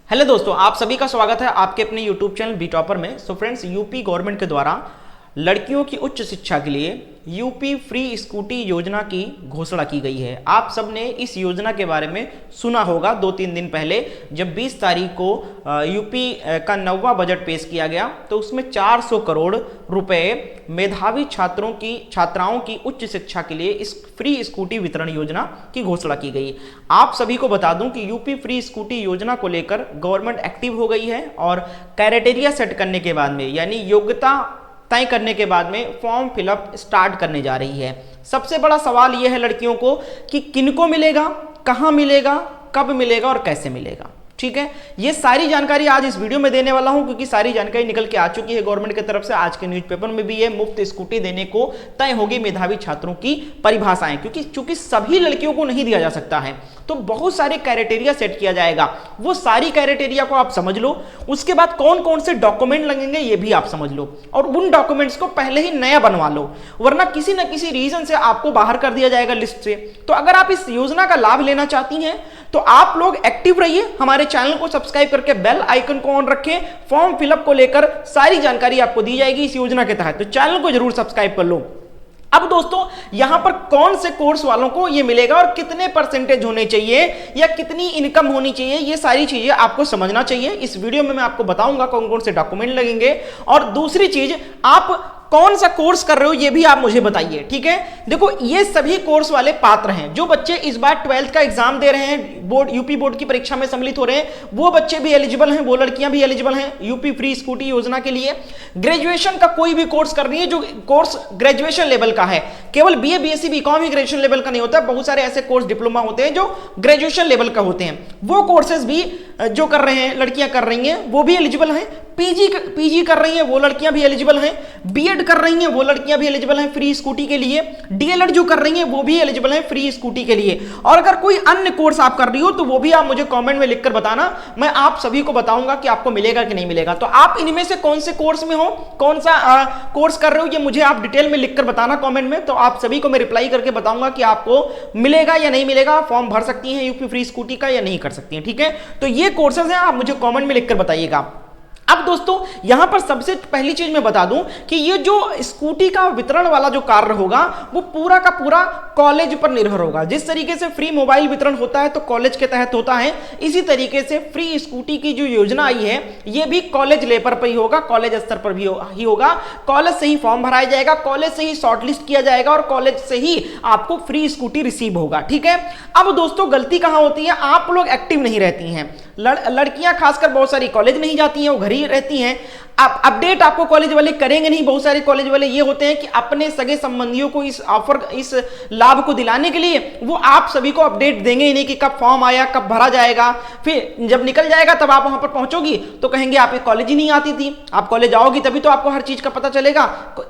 Hello दोस्तों, आप सभी का स्वागत है आपके अपने यूट्यूब चैनल बी टॉपर में। सो फ्रेंड्स, यूपी गवर्नमेंट के द्वारा लड़कियों की उच्च शिक्षा के लिए यूपी फ्री स्कूटी योजना की घोषणा की गई है। आप सब ने इस योजना के बारे में सुना होगा 2-3 दिन पहले, जब 20 तारीख को यूपी का 9वां बजट पेश किया गया तो उसमें 400 करोड़ रुपए मेधावी छात्राओं की उच्च शिक्षा के लिए इस फ्री स्कूटी वितरण योजना की घोषणा की गई। आप सभी को बता दूं कि यूपी फ्री स्कूटी योजना को लेकर गवर्नमेंट एक्टिव हो गई है और क्राइटेरिया सेट करने के बाद में, यानी योग्यता तय करने के बाद में फॉर्म फिलअप स्टार्ट करने जा रही है। सबसे बड़ा सवाल यह है लड़कियों को कि किनको मिलेगा, कहां मिलेगा, कब मिलेगा और कैसे मिलेगा। ठीक है, ये सारी जानकारी आज इस वीडियो में देने वाला हूं, क्योंकि सारी जानकारी निकल के आ चुकी है गवर्नमेंट की तरफ से। आज के न्यूज़पेपर में भी है, मुफ्त स्कूटी देने को तय होगी मेधावी छात्रों की परिभाषाएं, क्योंकि सभी लड़कियों को नहीं दिया जा सकता है, तो बहुत सारे क्राइटेरिया सेट किया जाएगा। वो सारी क्राइटेरिया को आप समझ लो, उसके बाद कौन कौन से डॉक्यूमेंट लगेंगे ये भी आप समझ लो, और उन डॉक्यूमेंट्स को पहले ही नया बनवा लो, वरना किसी न किसी रीजन से आपको बाहर कर दिया जाएगा लिस्ट से। तो अगर आप इस योजना का लाभ लेना चाहती हैं तो आप लोग एक्टिव रहिए, हमारे चैनल को सब्सक्राइब करके बेल आइकन को ऑन रखें। फॉर्म फिलअप को लेकर सारी जानकारी आपको दी जाएगी इस योजना के तहत, तो चैनल को जरूर सब्सक्राइब कर लो। अब दोस्तों, यहां पर कौन से कोर्स वालों को यह मिलेगा और कितने परसेंटेज होने चाहिए या कितनी इनकम होनी चाहिए, ये सारी चीजें आपको समझना चाहिए। इस वीडियो में मैं आपको बताऊंगा कौन कौन से डॉक्यूमेंट लगेंगे, और दूसरी चीज, आप कौन सा कोर्स कर रहे हो ये भी आप मुझे बताइए। ठीक है, देखो ये सभी कोर्स वाले पात्र हैं। जो बच्चे इस बार 12th का एग्जाम दे रहे हैं, बोर्ड यूपी बोर्ड की परीक्षा में सम्मिलित हो रहे हैं, वो बच्चे भी एलिजिबल हैं, वो लड़कियां भी एलिजिबल हैं यूपी फ्री स्कूटी योजना के लिए। ग्रेजुएशन का कोई भी कोर्स कर रही है, जो कोर्स ग्रेजुएशन लेवल का है, केवल बीए बीएससी बीकॉम ही ग्रेजुएशन लेवल का नहीं होता, बहुत सारे ऐसे कोर्स डिप्लोमा होते हैं जो ग्रेजुएशन लेवल का होते हैं, वो कोर्सेज भी जो कर रहे हैं लड़कियां कर रही हैं वो भी एलिजिबल हैं। पीजी कर रही हैं वो लड़कियां भी एलिजिबल हैं। बीएड कर रही हैं वो लड़कियां भी एलिजिबल हैं फ्री स्कूटी के लिए। डीएलएड जो कर रही हैं वो भी एलिजिबल हैं फ्री स्कूटी के लिए। और अगर कोई अन्य कोर्स आप कर रही हो तो वो भी आप मुझे कमेंट में लिखकर बताना, मैं आप सभी को बताऊंगा कि आपको मिलेगा कि नहीं मिलेगा। तो आप इनमें से कौन से कोर्स में हो, कौन सा कोर्स कर रहे हो, ये मुझे आप डिटेल में लिखकर बताना कमेंट में, तो आप सभी को मैं रिप्लाई करके बताऊंगा कि आपको मिलेगा या नहीं मिलेगा, फॉर्म भर सकती हैं यूपी फ्री स्कूटी का या नहीं कर सकती हैं। ठीक है, तो ये कोर्सेज हैं, आप मुझे कमेंट में लिखकर बताइएगा। अब दोस्तों, यहां पर सबसे पहली चीज मैं बता दूं कि ये जो स्कूटी का वितरण वाला जो कार्य होगा वो पूरा का पूरा कॉलेज पर निर्भर होगा। जिस तरीके से फ्री मोबाइल वितरण होता है तो कॉलेज के तहत होता है, इसी तरीके से फ्री स्कूटी की जो योजना आई है ये भी कॉलेज लेवल पर ही होगा, कॉलेज स्तर पर भी ही होगा। कॉलेज से ही फॉर्म भराया जाएगा, कॉलेज से ही शॉर्टलिस्ट किया जाएगा और कॉलेज से ही आपको फ्री स्कूटी रिसीव होगा। ठीक है, अब दोस्तों गलती कहां होती है, आप लोग एक्टिव नहीं रहती हैं। लड़कियां खासकर बहुत सारी कॉलेज नहीं जाती हैं, वो घर ही रहती हैं। अब अपडेट आपको कॉलेज वाले करेंगे नहीं। बहुत सारे कॉलेज वाले ये होते हैं कि अपने सगे संबंधियों को इस ऑफर, इस लाभ को दिलाने के लिए वो आप सभी को अपडेट देंगे ही नहीं कि कब फॉर्म आया, कब भरा जाएगा। फिर जब निकल जाएगा तब आप वहां पर पहुंचोगी तो कहेंगे आप ये कॉलेज ही नहीं आती थी। आप कॉलेज आओगी तभी तो आपको हर चीज का पता चलेगा।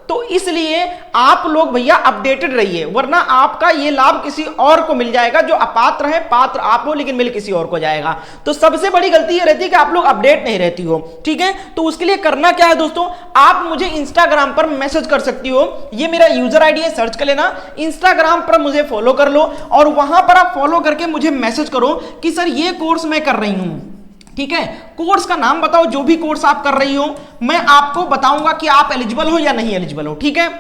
तो इसलिए आप लोग भैया अपडेटेड रहिए, वरना आपका ये लाभ किसी और को मिल जाएगा। जो अपात्र है, पात्र आप हो लेकिन मिल किसी और को जाएगा। तो सबसे बड़ी गलती ये रहती है कि आप लोग अपडेट नहीं रहती हो। ठीक है, तो उसके लिए करना क्या है दोस्तों, आप मुझे इंस्टाग्राम पर मैसेज कर सकती हो, ये मेरा यूजर आईडी है, सर्च कर लेना। इंस्टाग्राम पर मुझे फॉलो कर लो और वहां पर आप फॉलो करके मुझे मैसेज करो कि सर ये कोर्स मैं कर रही हूं। ठीक है, कोर्स का नाम बताओ, जो भी कोर्स आप कर रही हो, मैं आपको बताऊंगा कि आप एलिजिबल हो या नहीं एलिजिबल हो। ठीक है,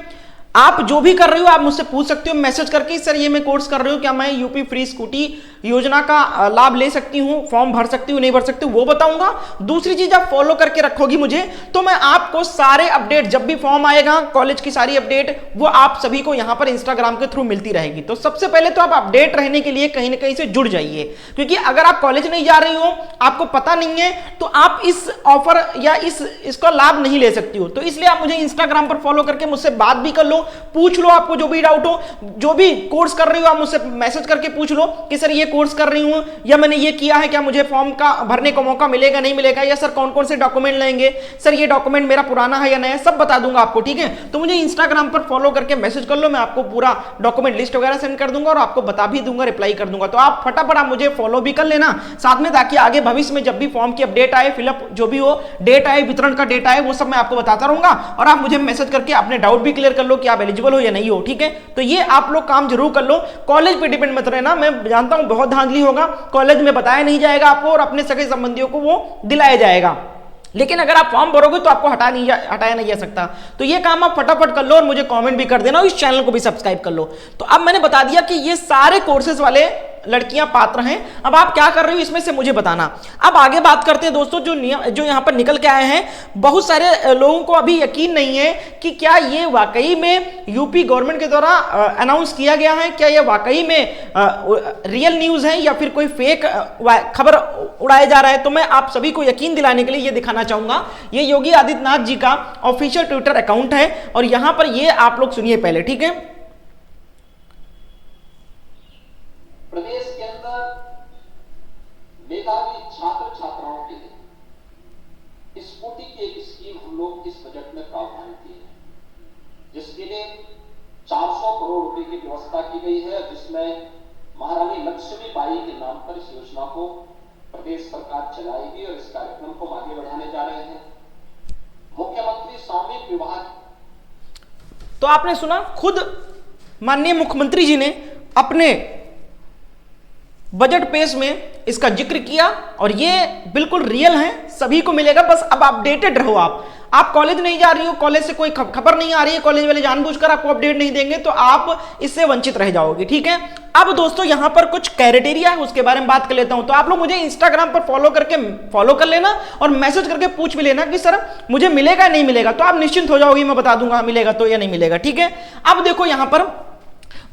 आप जो भी कर रही हो आप मुझसे पूछ सकते हो मैसेज करके, सर ये मैं कोर्स कर रही हूँ, क्या मैं यूपी फ्री स्कूटी योजना का लाभ ले सकती हूँ, फॉर्म भर सकती हूँ, नहीं भर सकती हूँ, वो बताऊंगा। दूसरी चीज, आप फॉलो करके रखोगी मुझे तो मैं आपको सारे अपडेट, जब भी फॉर्म आएगा कॉलेज की सारी अपडेट वो आप सभी को यहाँ पर इंस्टाग्राम के थ्रू मिलती रहेगी। तो सबसे पहले तो आप अपडेट रहने के लिए कहीं ना कहीं से जुड़ जाइए, क्योंकि अगर आप कॉलेज नहीं जा रही हो, आपको पता नहीं है, तो आप इस ऑफर या इसका लाभ नहीं ले सकती हो। तो इसलिए आप मुझे इंस्टाग्राम पर फॉलो करके मुझसे बात भी कर लो, पूछ लो, आपको जो भी डाउट हो, जो भी कोर्स कर रही हो आप मुझसे मैसेज करके पूछ लो कि सर ये कोर्स कर रही हूं या मैंने ये किया है, क्या मुझे फॉर्म का भरने का मौका मिलेगा नहीं मिलेगा, या सर कौन कौन से डॉक्यूमेंट लेंगे, सर ये डॉक्यूमेंट मेरा पुराना है या नया, सब बता दूंगा आपको। ठीक है, तो मुझे इंस्टाग्राम पर फॉलो करके मैसेज कर लो, मैं आपको पूरा डॉक्यूमेंट लिस्ट वगैरह सेंड कर दूंगा और आपको बता भी दूंगा, रिप्लाई कर दूंगा। तो आप फटाफट आप मुझे फॉलो भी कर लेना साथ में, ताकि आगे भविष्य में जब भी फॉर्म की अपडेट आए, फिलअप जो भी हो, डेट आए, वितरण का डेट आए, वो सब मैं आपको बताता रहूंगा और आप मुझे मैसेज करके अपने डाउट भी क्लियर कर लो कि आप एलिजिबल हो या नहीं हो। ठीक है, तो ये आप लोग काम जरूर कर लो, कॉलेज पे डिपेंड मत रहना। मैं जानता हूं बहुत धांधली होगा, कॉलेज में बताया नहीं जाएगा आपको और अपने सगे संबंधियों को वो दिलाया जाएगा। लेकिन अगर आप फॉर्म भरोगे तो आपको हटाया नहीं जा सकता। तो ये काम आप फटाफट कर लो और मुझे कमेंट भी कर देना और इस चैनल को भी सब्सक्राइब कर लो। तो अब मैंने बता दिया कि ये सारे कोर्सेज वाले लड़कियां पात्र हैं। अब आप क्या कर रहे हो इसमें से मुझे बताना। अब आगे बात करते हैं दोस्तों, जो यहां पर निकल के आए हैं, बहुत सारे लोगों को अभी यकीन नहीं है कि क्या ये वाकई में यूपी गवर्नमेंट के द्वारा अनाउंस किया गया है, क्या ये वाकई में रियल न्यूज है या फिर कोई फेक खबर उड़ाया जा रहा है। तो मैं आप सभी को यकीन दिलाने के लिए ये दिखाना चाहूंगा, ये योगी आदित्यनाथ जी का ऑफिशियल ट्विटर अकाउंट है और यहां पर ये आप लोग सुनिए पहले, ठीक है। प्रदेश के अंदर मेधावी छात्र छात्राओं के लिए स्कूटी की एक स्कीम हम लोग इस बजट में प्रावधान किए हैं, जिसके लिए 400 करोड़ रुपए की व्यवस्था की गई है, जिसमें महारानी लक्ष्मीबाई के नाम पर इस योजना को प्रदेश सरकार चलाएगी और इस कार्यक्रम को आगे बढ़ाने जा रहे हैं। मुख्यमंत्री सामूहिक विवाह। तो आपने सुना, खुद माननीय मुख्यमंत्री जी ने अपने बजट पेश में इसका जिक्र किया और ये बिल्कुल रियल है, सभी को मिलेगा। बस अब अपडेटेड रहो। आप कॉलेज नहीं जा रही हो, कॉलेज से कोई खबर नहीं आ रही है, कॉलेज वाले जानबूझकर आपको अपडेट नहीं देंगे तो आप इससे वंचित रह जाओगे, ठीक है। अब दोस्तों यहां पर कुछ क्राइटेरिया है, उसके बारे में बात कर लेता हूं। तो आप लोग मुझे इंस्टाग्राम पर फॉलो कर लेना और मैसेज करके पूछ भी लेना कि सर मुझे मिलेगा नहीं मिलेगा, तो आप निश्चिंत हो जाओगे, मैं बता दूंगा मिलेगा तो या नहीं मिलेगा, ठीक है। अब देखो यहां पर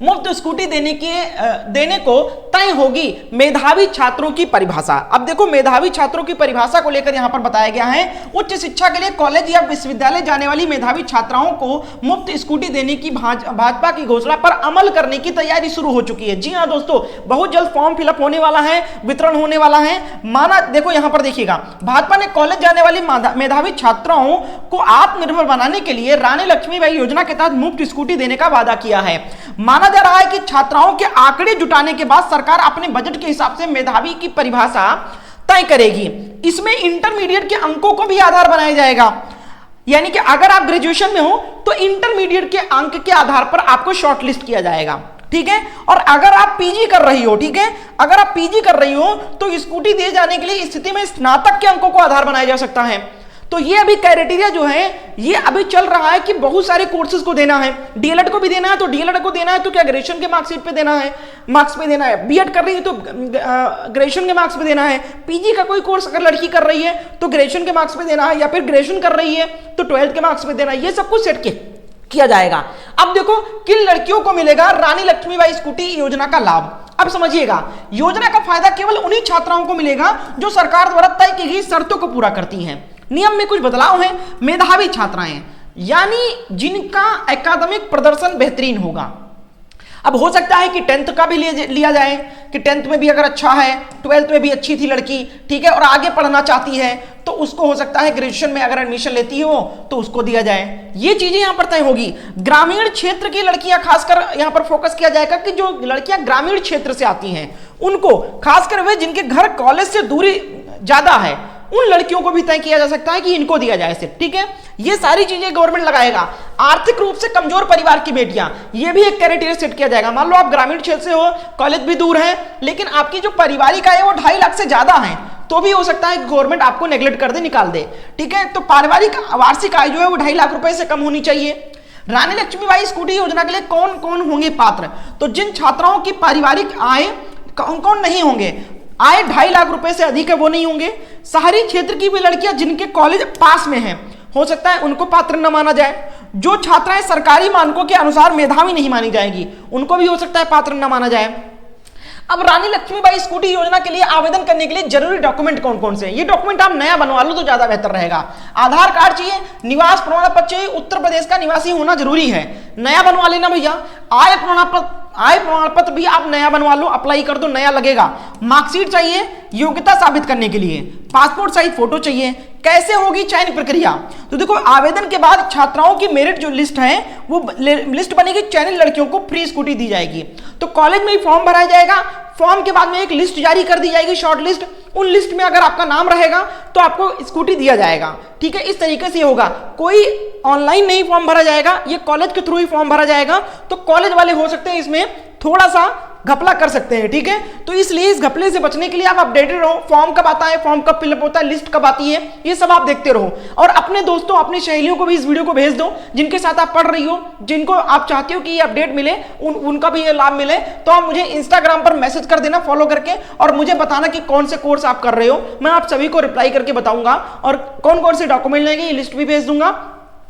मुफ्त स्कूटी देने को तय होगी मेधावी छात्रों की परिभाषा। अब देखो मेधावी छात्रों की परिभाषा को लेकर यहां पर बताया गया है, उच्च शिक्षा के लिए कॉलेज या विश्वविद्यालय जाने वाली मेधावी छात्राओं को मुफ्त स्कूटी देने की भाजपा की घोषणा पर अमल करने की तैयारी शुरू हो चुकी है। जी हां दोस्तों, बहुत जल्द फॉर्म फिलअप होने वाला है, वितरण होने वाला है। माना देखो यहां पर देखिएगा, भाजपा ने कॉलेज जाने वाली मेधावी छात्राओं को आत्मनिर्भर बनाने के लिए रानी लक्ष्मीबाई योजना के तहत मुफ्त स्कूटी देने का वादा किया है। माना जा रहा है कि छात्राओं के आंकड़े जुटाने के बाद सरकार अपने बजट के हिसाब से मेधावी की परिभाषा तय करेगी। इसमें इंटरमीडिएट के अंकों को भी आधार बनाया जाएगा, यानी कि अगर आप ग्रेजुएशन में हो तो इंटरमीडिएट के अंक के आधार पर आपको शॉर्टलिस्ट किया जाएगा, ठीक है। और अगर आप पीजी कर रही हो, ठीक है, अगर आप पीजी कर रही हो तो स्कूटी दिए जाने के लिए स्थिति में स्नातक के अंकों को आधार बनाया जा सकता है। तो ये अभी क्राइटेरिया जो है ये अभी चल रहा है कि बहुत सारे कोर्सेज को देना है। डीएलएड को भी देना है, तो डीएलएड को देना है तो क्या ग्रेजुएशन के मार्क्स पे देना है, मार्क्स पे देना है। बीएड कर रही है तो ग्रेजुएशन के मार्क्स पे देना है। पीजी का कोई कोर्स अगर लड़की कर रही है तो ग्रेजुएशन के मार्क्स पे देना है, या फिर ग्रेजुएशन कर रही है तो 12th के मार्क्स पे देना है। ये सब कुछ सेट किया जाएगा। अब देखो किन लड़कियों को मिलेगा रानी लक्ष्मीबाई स्कूटी योजना का लाभ। अब समझिएगा, योजना का फायदा केवल उन्हीं छात्राओं को मिलेगा जो सरकार द्वारा तय की गई शर्तों को पूरा करती हैं। नियम में कुछ बदलाव है। मेधावी छात्राएं यानी जिनका एकेडमिक प्रदर्शन बेहतरीन होगा। अब हो सकता है कि 10th का भी लिया जाए कि 10th में भी अगर अच्छा है, 12th में भी अच्छी थी लड़की, ठीक है, और आगे पढ़ना चाहती है तो उसको हो सकता है ग्रेजुएशन में अगर एडमिशन लेती हो तो उसको दिया जाए। ये चीजें यहां पर तय होगी। ग्रामीण क्षेत्र की लड़कियां खासकर यहां पर फोकस किया जाएगा कि जो लड़कियां ग्रामीण क्षेत्र से आती हैं उनको, खासकर वे जिनके घर कॉलेज से दूरी ज्यादा है, उन लड़कियों को भी तय किया जा सकता है कि इनको दिया जाए सिर्फ, ठीक है। ये सारी चीजें गवर्नमेंट लगाएगा। आर्थिक रूप से कमजोर परिवार की बेटियां, ये भी एक क्राइटेरिया सेट किया जाएगा। मान लो आप ग्रामीण क्षेत्र से हो, कॉलेज भी दूर है, लेकिन आपकी जो पारिवारिक आय है वो 2.5 लाख से ज्यादा है, तो भी हो सकता है गवर्नमेंट आपको नेग्लेक्ट कर दे, निकाल दे, ठीक है। तो पारिवारिक वार्षिक आय जो है वो 2.5 लाख रुपए से कम होनी चाहिए। रानी लक्ष्मीबाई स्कूटी योजना के लिए कौन कौन होंगे पात्र, तो जिन छात्राओं की पारिवारिक आय कौन कौन नहीं होंगे, आय 2.5 लाख रुपए से अधिक है वो नहीं होंगे। शहरी क्षेत्र की भी लड़कियां जिनके कॉलेज पास में हैं, हो सकता है उनको पात्र न माना जाए। जो छात्राएं सरकारी मानकों के अनुसार मेधावी नहीं मानी जाएंगी, उनको भी हो सकता है पात्र न माना जाए। अब रानी लक्ष्मीबाई स्कूटी योजना के लिए आवेदन करने के लिए जरूरी डॉक्यूमेंट कौन कौन से हैं? ये डॉक्यूमेंट आप नया बनवा लो तो ज्यादा बेहतर रहेगा। आधार कार्ड चाहिए, निवास प्रमाण पत्र चाहिए, उत्तर प्रदेश का निवासी होना जरूरी है, नया बनवा लेना भैया। आय प्रमाण पत्र भी आप नया बनवा लो, अप्लाई कर दो, नया लगेगा। मार्कशीट चाहिए योग्यता साबित करने के लिए, पासपोर्ट साइज फोटो चाहिए। कैसे होगी चयन प्रक्रिया, तो देखो आवेदन के बाद छात्राओं की मेरिट जो लिस्ट है वो लिस्ट बनेगी, चयनित लड़कियों को फ्री स्कूटी दी जाएगी। तो कॉलेज में ही फॉर्म भराया जाएगा, फॉर्म के बाद में एक लिस्ट जारी कर दी जाएगी, शॉर्ट लिस्ट। उन लिस्ट में अगर आपका नाम रहेगा तो आपको स्कूटी दिया जाएगा, ठीक है। इस तरीके से होगा, कोई ऑनलाइन नहीं फॉर्म भरा जाएगा, ये कॉलेज के थ्रू ही फॉर्म भरा जाएगा। तो कॉलेज वाले हो सकते हैं इसमें थोड़ा सा घपला कर सकते हैं, ठीक है। तो इसलिए इस घपले से बचने के लिए आप अपडेटेड रहो, फॉर्म कब आता है, फॉर्म कब फिलअप होता है, लिस्ट कब आती है, ये सब आप देखते रहो। और अपने दोस्तों, अपनी सहेलियों को भी इस वीडियो को भेज दो, जिनके साथ आप पढ़ रही हो, जिनको आप चाहते हो कि ये अपडेट मिले, उनका भी ये लाभ मिले। तो आप मुझे इंस्टाग्राम पर मैसेज कर देना फॉलो करके, और मुझे बताना कि कौन से कोर्स आप कर रहे हो। मैं आप सभी को रिप्लाई करके बताऊंगा, और कौन कौन से डॉक्यूमेंट लेंगे ये लिस्ट भी भेज दूंगा,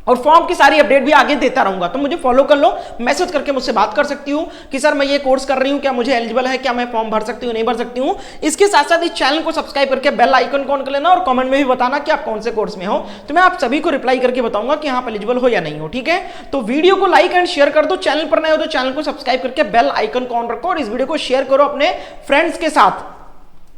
और फॉर्म की सारी अपडेट भी आगे देता रहूंगा। तो मुझे फॉलो कर लो, मैसेज करके मुझसे बात कर सकती हूँ कि सर मैं ये कोर्स कर रही हूँ, क्या मुझे एलिजिबल है, क्या मैं फॉर्म भर सकती हूँ, नहीं भर सकती हूँ। इसके साथ साथ इस चैनल को सब्सक्राइब करके बेल आइकन ऑन कर लेना, और कमेंट में भी बताना कि आप कौन से कोर्स में हो। तो मैं आप सभी को रिप्लाई करके बताऊंगा कि आप एलिजिबल हो या नहीं हो, ठीक है। तो वीडियो को लाइक एंड शेयर कर दो, चैनल पर नए हो तो चैनल को सब्सक्राइब करके बेल आइकन ऑन रखो, और इस वीडियो को शेयर करो अपने फ्रेंड्स के साथ।